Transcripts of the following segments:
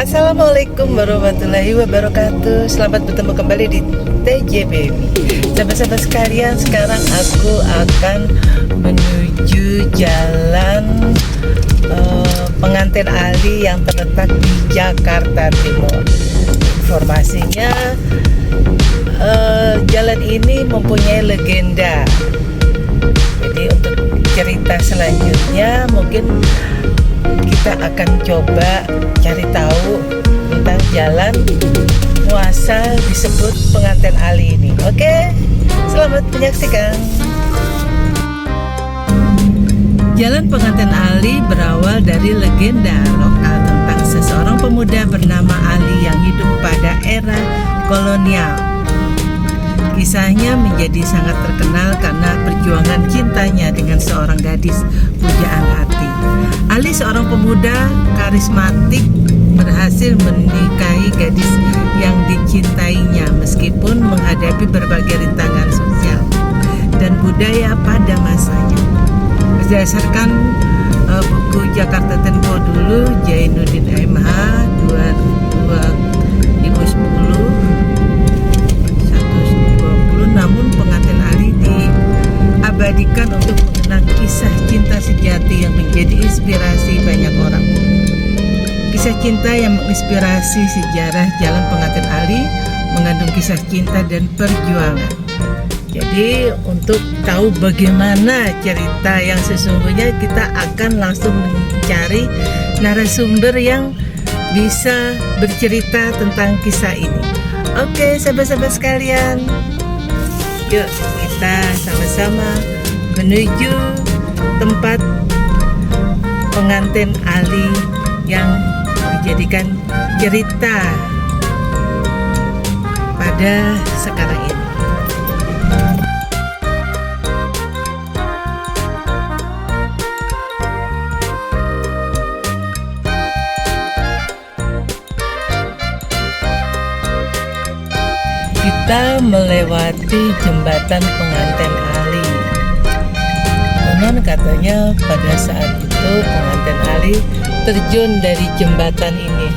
Assalamualaikum warahmatullahi wabarakatuh. Selamat bertemu kembali di TJB. Sahabat-sahabat sekalian, sekarang aku akan menuju jalan Pengantin Ali yang terletak di Jakarta Timur. Informasinya, jalan ini mempunyai legenda. Jadi untuk cerita selanjutnya mungkin kita akan coba cari tahu tentang jalan muasal disebut Pengantin Ali ini. Oke, selamat menyaksikan. Jalan Pengantin Ali berawal dari legenda lokal tentang seseorang pemuda bernama Ali yang hidup pada era kolonial. Kisahnya menjadi sangat terkenal karena perjuangan cintanya dengan seorang gadis pujaan hati. Ali, seorang pemuda karismatik, berhasil menikahi gadis yang dicintainya meskipun menghadapi berbagai rintangan sosial dan budaya pada masanya. Berdasarkan buku Jakarta Tempo dulu, Jainuddin MH 2010, namun Pengantin Ali diabadikan untuk mengenang kisah cinta sejati yang menjadi inspirasi banyak orang. Kisah cinta yang menginspirasi sejarah Jalan Pengantin Ali mengandung kisah cinta dan perjuangan. Jadi untuk tahu bagaimana cerita yang sesungguhnya, kita akan langsung mencari narasumber yang bisa bercerita tentang kisah ini. Oke, sahabat-sahabat sekalian, yuk kita sama-sama menuju tempat Pengantin Ali yang dijadikan cerita pada sekarang ini. Kita melewati jembatan Pengantin Ali. Konon katanya pada saat itu Pengantin Ali terjun dari jembatan ini.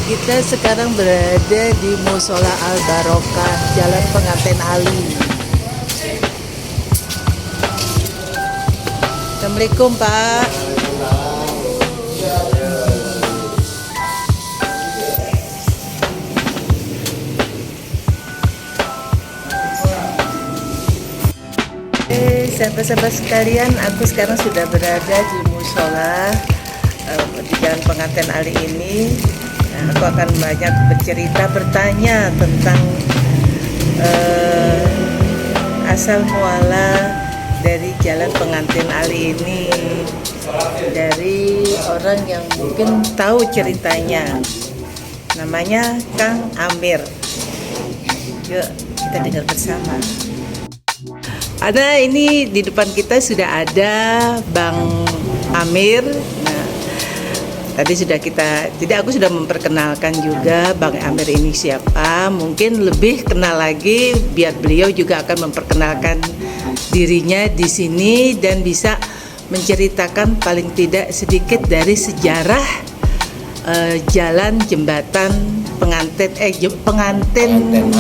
Kita sekarang berada di Musola Al Barokah, Jalan Pengantin Ali. Assalamualaikum, Pak. Sahabat-sahabat sekalian, aku sekarang sudah berada di Musola di Jalan Pengantin Ali ini. Aku akan banyak bercerita, bertanya tentang asal muala dari Jalan Pengantin Ali ini, dari orang yang mungkin tahu ceritanya. Namanya Kang Amir. Yuk kita dengar bersama. Ada ini di depan kita sudah ada Bang Amir. Tadi aku sudah memperkenalkan juga Bang Amir ini siapa. Mungkin lebih kenal lagi biar beliau juga akan memperkenalkan dirinya di sini dan bisa menceritakan paling tidak sedikit dari sejarah jalan jembatan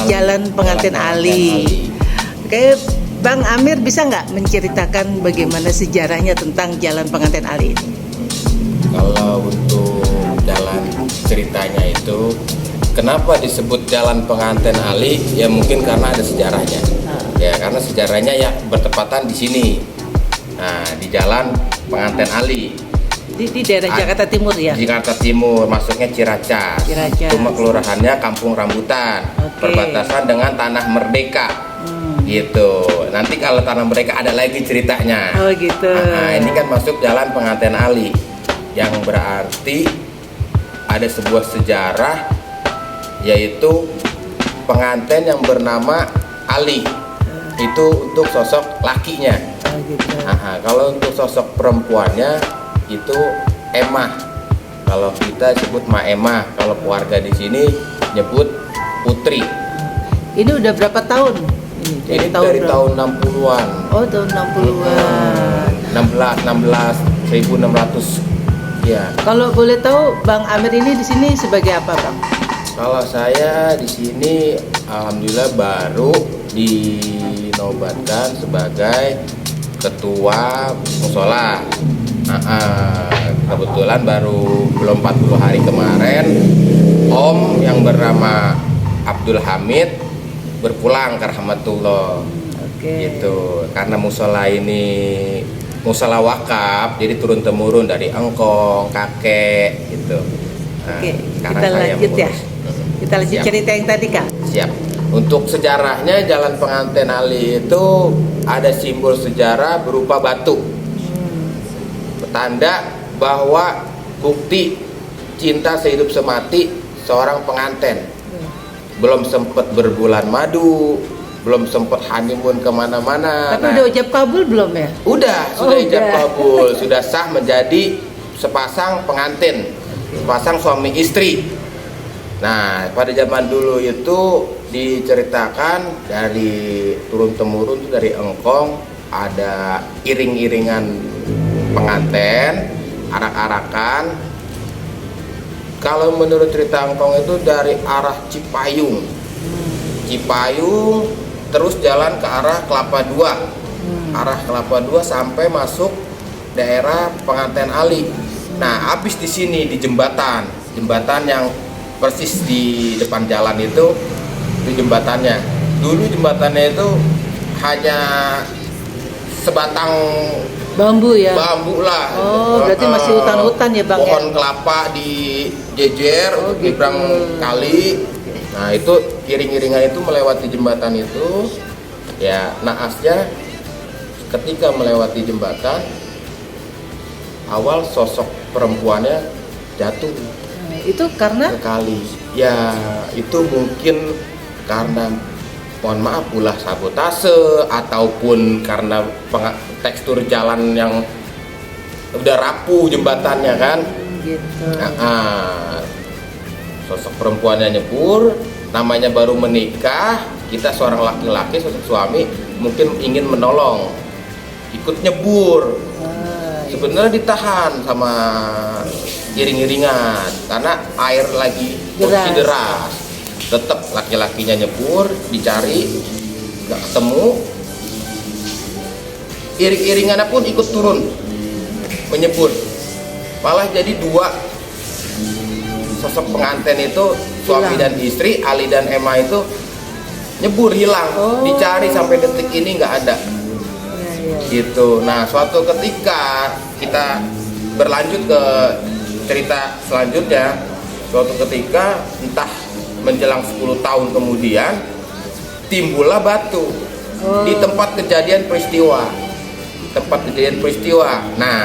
Jalan Pengantin Ali. Oke, Bang Amir bisa nggak menceritakan bagaimana sejarahnya tentang Jalan Pengantin Ali ini? Kalau untuk jalan ceritanya itu, kenapa disebut Jalan Pengantin Ali? Ya mungkin karena ada sejarahnya. Ya karena sejarahnya ya bertepatan di sini. Nah, di Jalan Pengantin Ali. Di daerah Jakarta Timur ya? Jakarta Timur, masuknya Ciracas. Cuma kelurahannya Kampung Rambutan. Okay. Perbatasan dengan Tanah Merdeka. Gitu. Nanti kalau Tanah Merdeka ada lagi ceritanya. Oh gitu. Nah, ini kan masuk Jalan Pengantin Ali, yang berarti ada sebuah sejarah, yaitu pengantin yang bernama Ali. Itu untuk sosok lakinya. Oh, gitu. Kalau untuk sosok perempuannya itu Emah. Kalau kita sebut Ma Emah, kalau keluarga di sini nyebut Putri. Ini udah berapa tahun? Ini dari tahun 60-an. Oh, tahun 60-an. 1600 ya. Kalau boleh tahu Bang Amir ini di sini sebagai apa, Bang? Kalau saya di sini alhamdulillah baru dinobatkan sebagai ketua musola. Kebetulan baru belum 40 hari kemarin Om yang bernama Abdul Hamid berpulang ke rahmatullah. Gitu. Karena musola ini musola wakaf, jadi turun temurun dari engkong, kakek gitu. Oke, kita lanjut ya. Kita lanjut cerita yang tadi, Kak. Siap. Untuk sejarahnya Jalan Penganten Ali itu ada simbol sejarah berupa batu. Tanda bahwa bukti cinta sehidup semati seorang pengantin. Belum sempat berbulan madu, belum sempat honeymoon kemana-mana. Tapi udah ijab kabul belum ya? Sudah ijab kabul, sudah sah menjadi sepasang pengantin, sepasang suami istri. Nah, pada zaman dulu itu diceritakan dari turun temurun itu dari engkong ada iring-iringan pengantin, arak-arakan. Kalau menurut cerita engkong itu dari arah Cipayung, terus jalan ke arah Kelapa II, arah Kelapa II sampai masuk daerah Penganten Ali. Nah, habis di sini di jembatan yang persis di depan jalan itu jembatannya. Dulu jembatannya itu hanya sebatang bambu ya? Bambu lah. Oh, berarti masih hutan-hutan ya, Bang? Pohon kelapa di jejer di seberang kali. Nah, itu iring-iringan itu melewati jembatan itu. Ya, naasnya ketika melewati jembatan, awal sosok perempuannya jatuh. Itu karena? Sekali. Ya, itu mungkin karena mohon maaf ulah sabotase ataupun karena tekstur jalan yang udah rapuh jembatannya kan. Gitu. Sosok perempuannya nyebur, namanya baru menikah, kita seorang laki-laki, sosok suami mungkin ingin menolong, ikut nyebur. Sebenarnya ditahan sama iring-iringan karena air lagi posisi deras. Tetap laki-lakinya nyebur, dicari, nggak ketemu. Iring-iringannya pun ikut turun menyebur. Malah jadi dua sosok pengantin itu, suami dan istri, Ali dan Emma itu nyebur hilang. Dicari sampai detik ini nggak ada. Gitu. Nah, suatu ketika kita berlanjut ke cerita selanjutnya, suatu ketika entah menjelang 10 tahun kemudian timbullah batu di tempat kejadian peristiwa. Nah,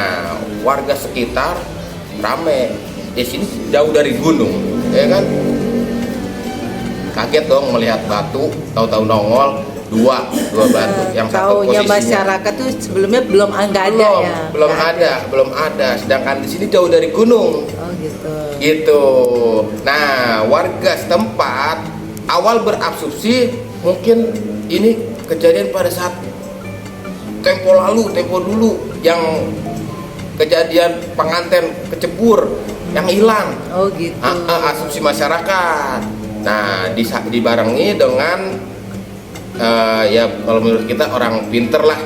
warga sekitar rame. Di sini jauh dari gunung, ya kan? Kaget dong melihat batu, tahu-tahu nongol dua batu yang satu posisinya. Masyarakat tuh sebelumnya belum ada. Belum ada. Sedangkan di sini jauh dari gunung. Gitu. Nah, warga setempat awal berasumsi mungkin ini kejadian pada saat tempo dulu yang kejadian pengantin kecebur yang hilang. Gitu. Asumsi masyarakat. Nah, dibarengi dengan ya kalau menurut kita orang pinter lah,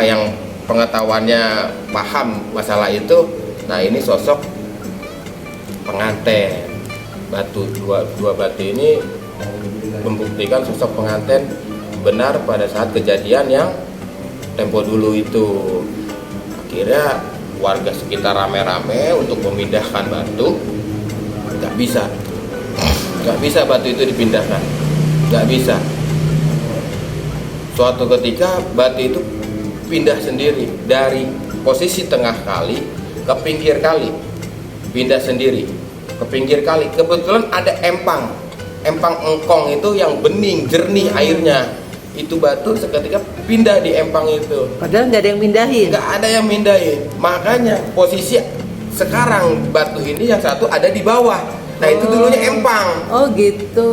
yang pengetahuannya paham masalah itu. Nah, ini sosok pengantin batu, dua batu ini membuktikan sosok pengantin benar pada saat kejadian yang tempo dulu itu. Akhirnya warga sekitar rame-rame untuk memindahkan batu, nggak bisa batu itu dipindahkan, nggak bisa. Suatu ketika batu itu pindah sendiri dari posisi tengah kali ke pinggir kali, pindah sendiri ke pinggir kali. Kebetulan ada empang engkong itu yang bening jernih airnya. Itu batu seketika pindah di empang itu. Padahal nggak ada yang mindahin. Nggak ada yang mindahin. Makanya posisi sekarang batu ini yang satu ada di bawah. Nah itu dulunya empang. Oh gitu.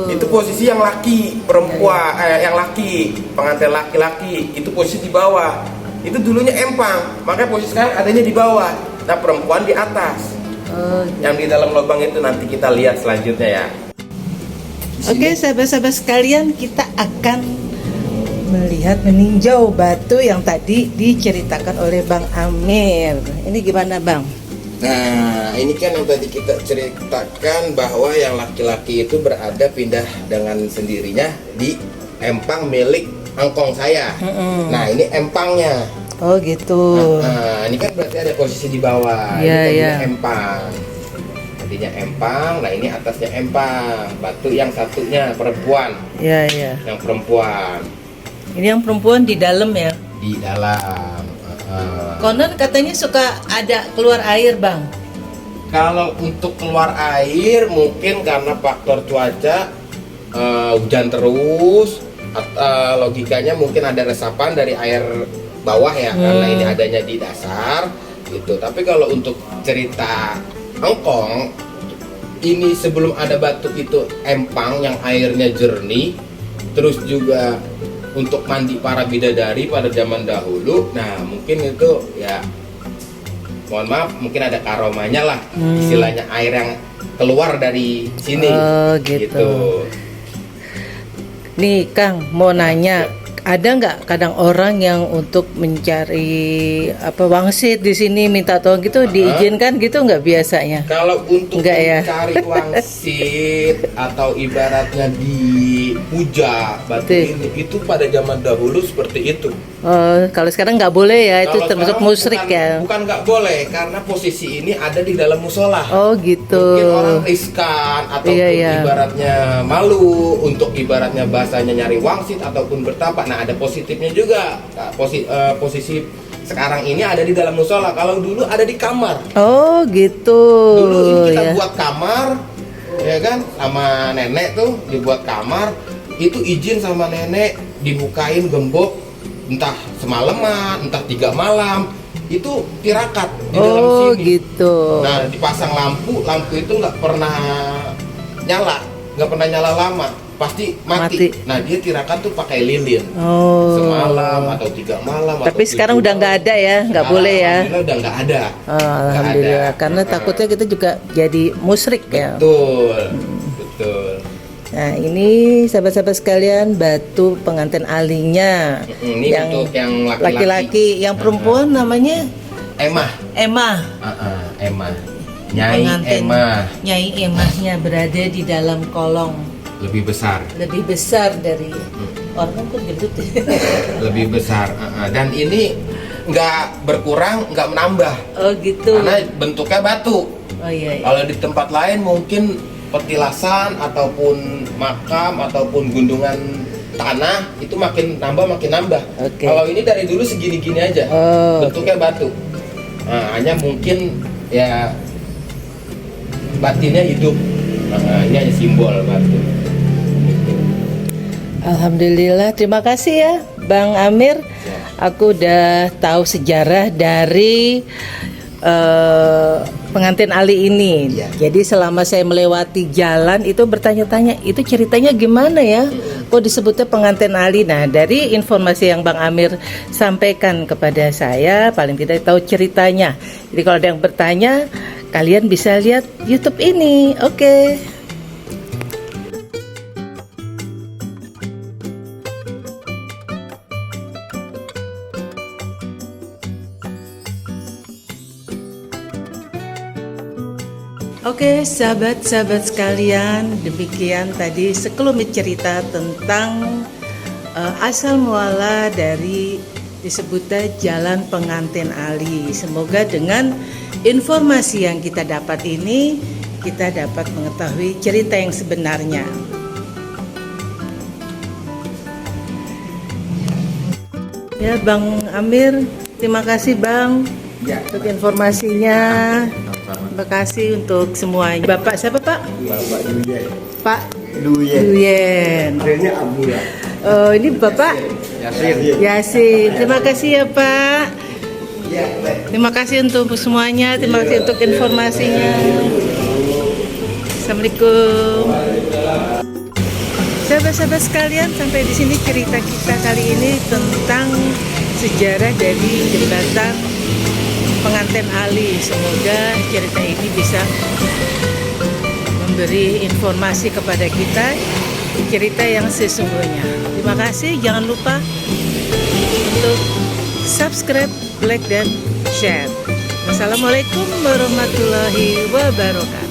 Itu posisi yang laki, perempuan, yang laki, pengantin laki-laki. Itu posisi di bawah. Itu dulunya empang. Makanya posisi sekarang adanya di bawah. Nah perempuan di atas. Oh, Yang di dalam lubang itu nanti kita lihat selanjutnya ya. Oke, sahabat-sahabat sekalian, kita akan melihat meninjau batu yang tadi diceritakan oleh Bang Amir. Ini gimana, Bang? Nah, ini kan yang tadi kita ceritakan bahwa yang laki-laki itu berada pindah dengan sendirinya di empang milik angkong saya. Nah, ini empangnya. Oh gitu. Nah, ini kan berarti ada posisi di bawah. Iya, Ini iya. tadinya empang. Tadinya empang, nah ini atasnya empang. Batu yang satunya perempuan. Iya, iya. Yang perempuan Ini yang perempuan di dalam ya. di dalam. Konon katanya suka ada keluar air, Bang. Kalau untuk keluar air mungkin karena faktor cuaca, hujan terus, logikanya mungkin ada resapan dari air bawah ya, karena ini adanya di dasar gitu. Tapi kalau untuk cerita angkong, ini sebelum ada batu itu empang yang airnya jernih, terus juga untuk mandi para bidadari pada zaman dahulu. Nah mungkin itu ya, mohon maaf, mungkin ada karomanya lah, istilahnya air yang keluar dari sini. Oh gitu. Nih Kang, mau nanya, ada nggak kadang orang yang untuk mencari wangsit di sini minta tolong gitu, diizinkan gitu nggak biasanya? Kalau untuk Enggak ya? mencari wangsit atau ibaratnya dipuja batu Betul. ini, itu pada zaman dahulu seperti itu. Oh, kalau sekarang nggak boleh ya, itu Kalau termasuk sekarang musyrik ya? Bukan nggak boleh, karena posisi ini ada di dalam musola. Oh gitu. Mungkin orang riskan ataupun Iya. ibaratnya malu untuk ibaratnya bahasanya nyari wangsit ataupun bertapak. Nah ada positifnya juga. Nah, posisi sekarang ini ada di dalam musola. Kalau dulu ada di kamar. Oh gitu. Dulu ini kita Ya. buat kamar, ya kan, sama nenek tuh dibuat kamar. Itu izin sama nenek dibukain gembok, entah semalaman, entah 3 malam. Itu tirakat di dalam Oh sini. gitu. Nah dipasang lampu itu nggak pernah nyala, lama, pasti mati. Mati. Nah dia tirakat tuh pakai lilin. Oh. Semalam atau 3 malam. Tapi atau sekarang 7 udah nggak malam. ada ya, nggak Sekarang boleh ya. Alhamdulillah udah nggak ada. Oh, Nggak alhamdulillah, ada. karena takutnya kita juga jadi musyrik ya. Betul, betul. Nah ini sahabat-sahabat sekalian, batu pengantin alinya. Ini untuk yang laki-laki, yang perempuan namanya Emah. Emah. Emah. Nyai Pengantin Emah Nyai Emahnya berada di dalam kolong lebih besar. lebih besar dari orang kan gendut ya. Lebih besar. Dan ini nggak berkurang, nggak menambah. Oh gitu. Karena bentuknya batu. Oh iya, iya. Kalau di tempat lain mungkin petilasan ataupun makam ataupun gundugan tanah itu makin nambah. Oke. Kalau ini dari dulu segini-gini aja, Oh, bentuknya batu. Nah, hanya mungkin ya batinnya hidup. Nah, ini hanya simbol batu. Alhamdulillah, terima kasih ya Bang Amir. Aku udah tahu sejarah dari pengantin Ali ini. Iya. Jadi selama saya melewati jalan itu bertanya-tanya, itu ceritanya gimana ya? Kok disebutnya pengantin Ali? Nah, dari informasi yang Bang Amir sampaikan kepada saya, paling tidak tahu ceritanya. Jadi kalau ada yang bertanya, kalian bisa lihat YouTube ini. Oke. Oke, sahabat-sahabat sekalian, demikian tadi sekelumit cerita tentang asal muala dari disebutnya Jalan Pengantin Ali. Semoga dengan informasi yang kita dapat ini, kita dapat mengetahui cerita yang sebenarnya. Ya, Bang Amir, terima kasih Bang untuk informasinya. Terima kasih untuk semuanya. Bapak siapa Pak? Bapak Duyen. Pak Duyen. Duyen. Akhirnya Abdullah. Ini Bapak Yasin. Terima kasih ya Pak. Terima kasih untuk semuanya. Terima kasih untuk informasinya. Assalamualaikum. Sahabat-sahabat sekalian, sampai di sini cerita kita kali ini tentang sejarah dari jembatan Penganten Ali. Semoga cerita ini bisa memberi informasi kepada kita cerita yang sesungguhnya. Terima kasih, jangan lupa untuk subscribe, like, dan share. Wassalamualaikum warahmatullahi wabarakatuh.